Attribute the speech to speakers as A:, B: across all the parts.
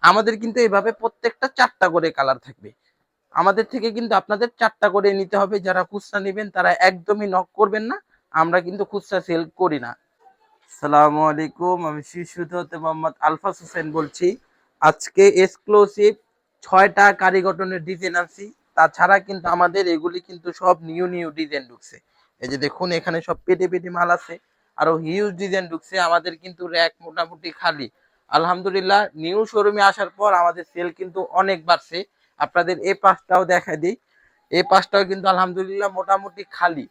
A: আমাদের কিন্তু এইভাবে প্রত্যেকটা 4টা করে কালার থাকবে। আমাদের থেকে কিন্তু আপনাদের 4টা করে নিতে হবে। যারা খুচরা নেবেন তারা একদমই নক করবেন না, আমরা কিন্তু খুচরা সেল করি না। আসসালামু আলাইকুম, আমি শিশুত হতে মোহাম্মদ আলফাজ হোসেন বলছি। আজকে এক্সক্লুসিভ 6টা কারি কটনের ডিজাইন আনছি। তাছাড়া কিন্তু আমাদের এগুলি কিন্তু সব নিউ নিউ ডিজাইন ঢুকছে। এই যে দেখুন এখানে সব পেটে পেটে মাল আছে, আরো হিউজ ডিজাইন ঢুকছে। আমাদের কিন্তু র‍্যাক মোটামুটি খালি। আলহামদুলিল্লাহ, নিউ শোরুমে আসার পর আমাদের সেল কিন্তু অনেক বাড়ছে। আপনাদের এই পাশটাও দেখাই দিই, এই পাশটাও কিন্তু আলহামদুলিল্লাহ মোটামুটি খালি।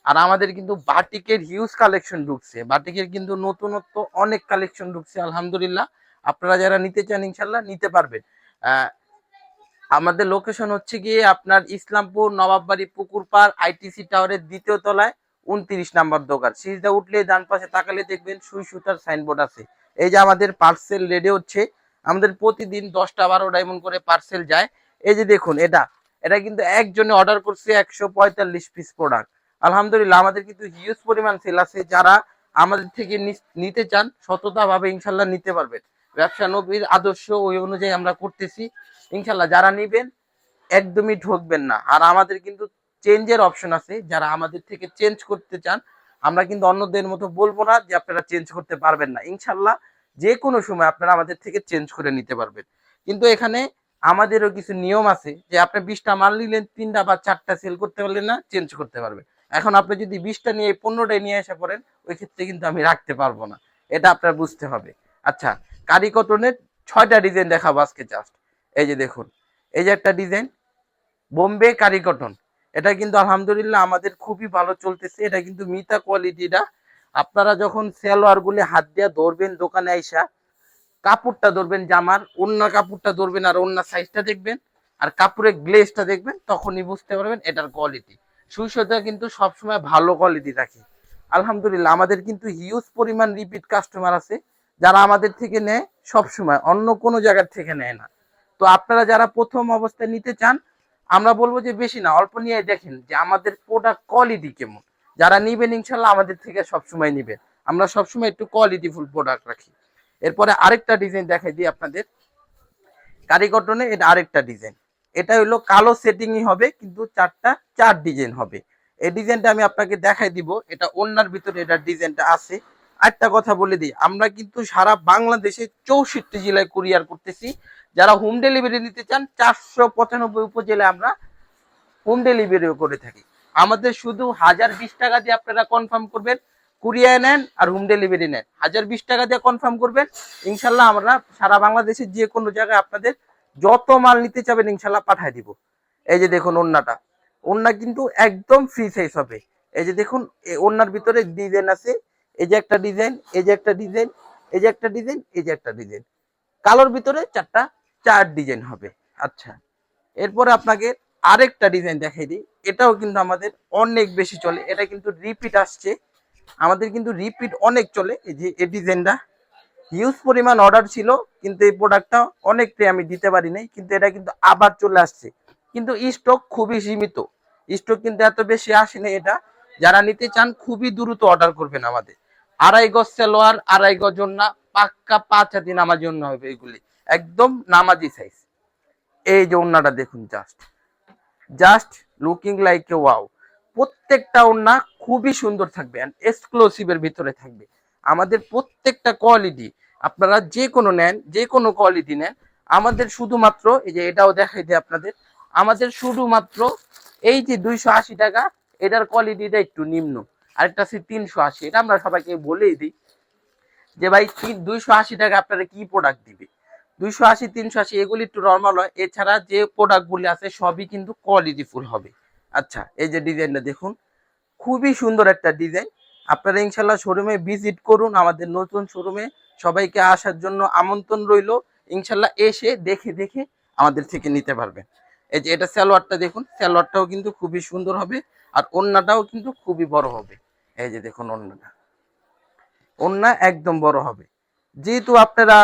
A: আর আমাদের কিন্তু বাটিকের হিউজ কালেকশন ঢুকছে, বাটিকের কিন্তু নতুনত্ব অনেক কালেকশন ঢুকছে আলহামদুলিল্লাহ। আপনারা যারা নিতে চান ইনশাল্লাহ নিতে পারবেন। আমাদের লোকেশন হচ্ছে গিয়ে আপনার ইসলামপুর নবাববাড়ি পুকুর পাড় আইটিসি টাওয়ারের 2য় তলায় 29 নাম্বার দোকান। সিঁড়িটা উঠলে ডান পাশে তাকালে দেখবেন সুই সুতার সাইনবোর্ড আছে। এই যে আমাদের পার্সেল রেডি হচ্ছে, আমাদের প্রতিদিন 10টা 12টা এমন করে পার্সেল যায়। এই যে দেখুন এটা এটা কিন্তু একজনে অর্ডার করছে 145 পিস প্রোডাক্ট। আলহামদুলিল্লাহ, আমাদের কিন্তু হিউজ পরিমাণ সেল আছে। যারা আমাদের থেকে নিতে চান সততা ভাবে ইনশাল্লাহ নিতে পারবেন। ব্যবসা নবীর আদর্শ ওই অনুযায়ী আমরা করতেছি ইনশাল্লাহ। যারা নিবেন একদমই ঠকবেন না। আর আমাদের কিন্তু চেঞ্জের অপশন আছে, যারা আমাদের থেকে চেঞ্জ করতে চান আমরা কিন্তু অন্যদের মতো বলবো না যে আপনারা চেঞ্জ করতে পারবেন না। ইনশাল্লাহ যে কোনো সময় আপনারা আমাদের থেকে চেঞ্জ করে নিতে পারবেন। কিন্তু এখানে আমাদেরও কিছু নিয়ম আছে, যে আপনি 20টা মাল নিলেন 3টা বা 4টা সেল করতে পারলেন না, চেঞ্জ করতে পারবেন। এখন আপনি যদি 20টা নিয়ে 15টায় নিয়ে এসে পড়েন, ওই ক্ষেত্রে কিন্তু আমি রাখতে পারবো না। এটা আপনার বুঝতে হবে। আচ্ছা, কারি কটনের 6টা ডিজাইন দেখাবো আজকে জাস্ট। এই যে দেখুন, এই যে একটা ডিজাইন বোম্বে কারি কটন। এটা কিন্তু আলহামদুলিল্লাহ আমাদের খুবই ভালো চলতেছে। এটা কিন্তু মিতা কোয়ালিটিটা। আপনারা যখন সালোয়ার গুলি হাত দিয়ে ধরবেন দোকানে আইসা, কাপড়টা ধরবেন জামার, ওন্নার কাপড়টা ধরবেন আর ওন্নার সাইজটা দেখবেন আর কাপড়ের গ্লেজটা দেখবেন, তখনই বুঝতে পারবেন এটার কোয়ালিটি। সুই সুতা কিন্তু সবসময় ভালো কোয়ালিটি রাখে। আলহামদুলিল্লাহ, আমাদের কিন্তু হিউজ পরিমাণ রিপিট কাস্টমার আছে, যারা আমাদের থেকে নেয় সবসময়, অন্য কোনো জায়গার থেকে নেয় না। তো আপনারা যারা প্রথম অবস্থায় নিতে চান, আমরা বলবো যে বেশি না, অল্প নিয়ে দেখেন যে আমাদের প্রোডাক্ট কোয়ালিটি কেমন। যারা নিবেন ইনশাল্লাহ আমাদের থেকে সবসময় নিবেন। আমরা সবসময় একটু কোয়ালিটিফুল প্রোডাক্ট রাখি। এরপরে আরেকটা ডিজাইন দেখাই দিই আপনাদের কারি কটনে। এটা আরেকটা ডিজাইন, এটা হলো কালো সেটিংই হবে কিন্তু 4 ডিজাইন হবে। এই ডিজাইনটা আমি আপনাকে দেখাই দিব, এটা ওন্নার ভিতরে এটা ডিজাইনটা আছে। আরেকটা কথা বলে দিই, আমরা কিন্তু সারা বাংলাদেশে 64 জেলায় কুরিয়ার করতেছি। যারা হোম ডেলিভারি নিতে চান 495 উপজেলায় আমরা হোম ডেলিভারিও করে থাকি। আমাদের শুধু 1020 টাকা দিয়ে আপনারা কনফার্ম করবেন, কুরিয়ার নেন আর হোম ডেলিভারি নেন, 1020 টাকা দিয়ে কনফার্ম করবেন। ইনশাল্লাহ আমরা সারা বাংলাদেশের যে কোনো জায়গায় আপনাদের যত মাল নিতে চাবেন ইনশাল্লাহ পাঠাই দিব। এই যে দেখুন ওন্নাটা, ওন্না কিন্তু একদম ফ্রি সাইজ হবে। এই যে দেখুন ওন্নার ভিতরে ডিজাইন আছে। এই যে একটা ডিজাইন, এই যে একটা ডিজাইন, এই যে একটা ডিজাইন, এই যে একটা ডিজাইন, কালোর ভিতরে 4 ডিজাইন হবে। আচ্ছা, এরপরে আপনাকে আরেকটা ডিজাইন দেখাই দিই। এটাও কিন্তু আমাদের অনেক বেশি চলে, এটা কিন্তু রিপিট আসছে, আমাদের কিন্তু রিপিট অনেক চলে। এই যে এই ডিজাইনটা হিউজ পরিমাণ অর্ডার ছিল, কিন্তু এই প্রোডাক্টটা অনেকটাই আমি দিতে পারি নাই, কিন্তু এটা কিন্তু আবার চলে আসছে। কিন্তু স্টক খুবই সীমিত, স্টক কিন্তু এত বেশি আসেনি। এটা যারা নিতে চান খুবই দ্রুত অর্ডার করবেন। আমাদের 2.5 গজ সালোয়ার, 2.5 গজ ওন্না, পাক্কা 5 হাতি নামাজি ওন্না হবে এগুলি, একদম নামাজি সাইজ। এই যে ওন্নাটা দেখুন, just just looking like a wow. প্রত্যেকটা ওন্না খুবই সুন্দর থাকবে এন্ড এক্সক্লুসিভের ভিতরে থাকবে। আমাদের প্রত্যেকটা কোয়ালিটি আপনারা যে কোনো নেন, যে কোনো কোয়ালিটি নেন, আমাদের শুধুমাত্র এই যে এটাও দেখাই দিই আপনাদের, আমাদের শুধুমাত্র এই যে 280 টাকা, এটার কোয়ালিটিটা একটু নিম্ন। আরেকটা আছে 380, এটা আমরা সবাইকে বলেই দিই যে ভাই 280 টাকা আপনারা কি প্রোডাক্ট দিবে। 280 380 এগুলি একটু নর্মাল হয়, এছাড়া যে প্রোডাক্টগুলি আছে সবই কিন্তু কোয়ালিটিফুল হবে। আচ্ছা, এই যে ডিজাইনটা দেখুন, খুবই সুন্দর একটা ডিজাইন। আপনারা ইনশাল্লাহ শোরুমে ভিজিট করুন, আমাদের নতুন শোরুমে সবাইকে আসার জন্য আমন্ত্রণ রইল। ইনশাল্লাহ এসে দেখে দেখে আমাদের থেকে নিতে পারবেন। এই যে এটা সালোয়ারটা দেখুন, সালোয়ারটাও কিন্তু খুবই সুন্দর হবে আর ওন্নাটাও কিন্তু খুবই বড় হবে। এই যে দেখুন ওন্নাটা, ওন্না একদম বড় হবে। যেহেতু আপনারা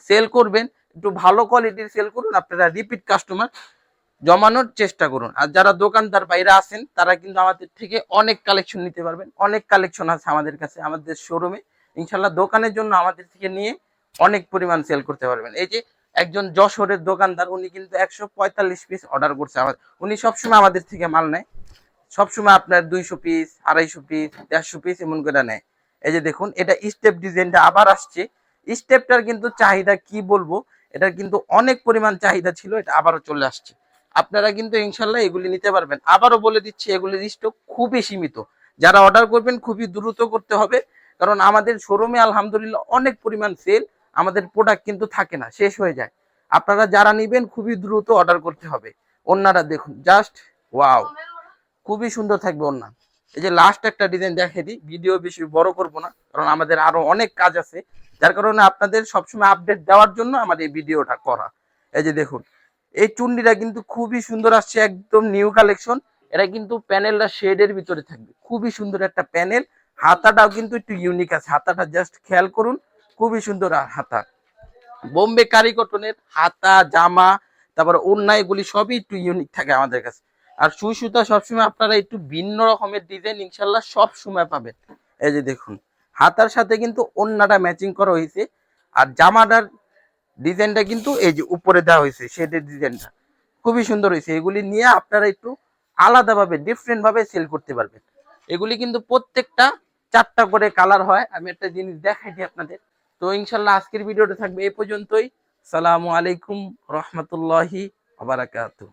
A: সেল করবেন, একটু ভালো কোয়ালিটির সেল করুন, আপনারা রিপিট কাস্টমার জমানোর চেষ্টা করুন। আর যারা দোকানদার বাইরে আছেন তারা কিন্তু আমাদের থেকে অনেক কালেকশন নিতে পারবেন, অনেক কালেকশন আছে আমাদের কাছে, আমাদের শোরুমে। ইনশাল্লাহ দোকানের জন্য আমাদের থেকে নিয়ে অনেক পরিমাণ সেল করতে পারবেন। এই যে একজন যশোরের দোকানদার, উনি কিন্তু 145 পিস অর্ডার করছে। উনি সবসময় আমাদের থেকে মাল নেয়, সবসময় আপনার 200 পিস, 250 পিস, 150 পিস এমন করে নেয়। এই যে দেখুন, এটা স্টেপ ডিজাইনটা আবার আসছে। স্টেপটার কিন্তু চাহিদা কি বলবো, এটার কিন্তু অনেক পরিমাণ চাহিদা ছিল, এটা আবারও চলে আসছে। আপনারা কিন্তু ইনশাল্লাহ এগুলি নিতে পারবেন। আবারও বলে দিচ্ছি, এগুলির স্টক খুবই সীমিত। যারা অর্ডার করবেন খুবই দ্রুত করতে হবে, কারণ আমাদের শোরুমে আলহামদুলিল্লাহ অনেক পরিমাণ সেল, আমাদের প্রোডাক্ট কিন্তু থাকে না, শেষ হয়ে যায়। আপনারা যারা নিবেন খুবই দ্রুত অর্ডার করতে হবে। ওন্নাটা দেখুন, জাস্ট ওয়াও, খুবই সুন্দর থাকবে ওন্না। এই যে লাস্ট একটা ডিজাইন দেখে দিই, ভিডিও বেশি বড় করব না, কারণ আমাদের আরো অনেক কাজ আছে, যার কারণে আপনাদের সবসময় আপডেট দেওয়ার জন্য আমাদের এই ভিডিওটা করা। এই যে দেখুন, এই চুন্ডিটা কিন্তু খুবই সুন্দর আসছে, একদম নিউ কালেকশন। এটা কিন্তু প্যানেলটা শেডের ভিতরে থাকবে, খুবই সুন্দর একটা প্যানেল। হাতাটাও কিন্তু একটু ইউনিক আছে, হাতাটা জাস্ট খেয়াল করুন, খুবই সুন্দর হাতা। বোম্বে কারি কটনের হাতা, জামা, তারপরে ওড়না, এগুলি সবই একটু ইউনিক থাকে আমাদের কাছে। আর সুই সুতা সবসময় আপনারা একটু ভিন্ন রকমের ডিজাইন ইনশাল্লাহ সব সময় পাবেন। এই যে দেখুন, হাতার সাথে কিন্তু ওড়নাটা ম্যাচিং করা হয়েছে, আর জামাটার ডিজাইনটা কিন্তু এই যে উপরে দেওয়া হয়েছে, শেডের ডিজাইনটা খুবই সুন্দর হয়েছে। এগুলি নিয়ে আপনারা একটু আলাদাভাবে ডিফারেন্ট ভাবে সেল করতে পারবেন। এগুলি কিন্তু প্রত্যেকটা 4টা করে কালার হয়। আমি একটা জিনিস দেখাই দিই আপনাদের। তো ইনশাল্লাহ আজকের ভিডিওটা থাকবে এই পর্যন্তই। সালামু আলাইকুম রহমতুল্লাহি ওয়া বারাকাতুহু।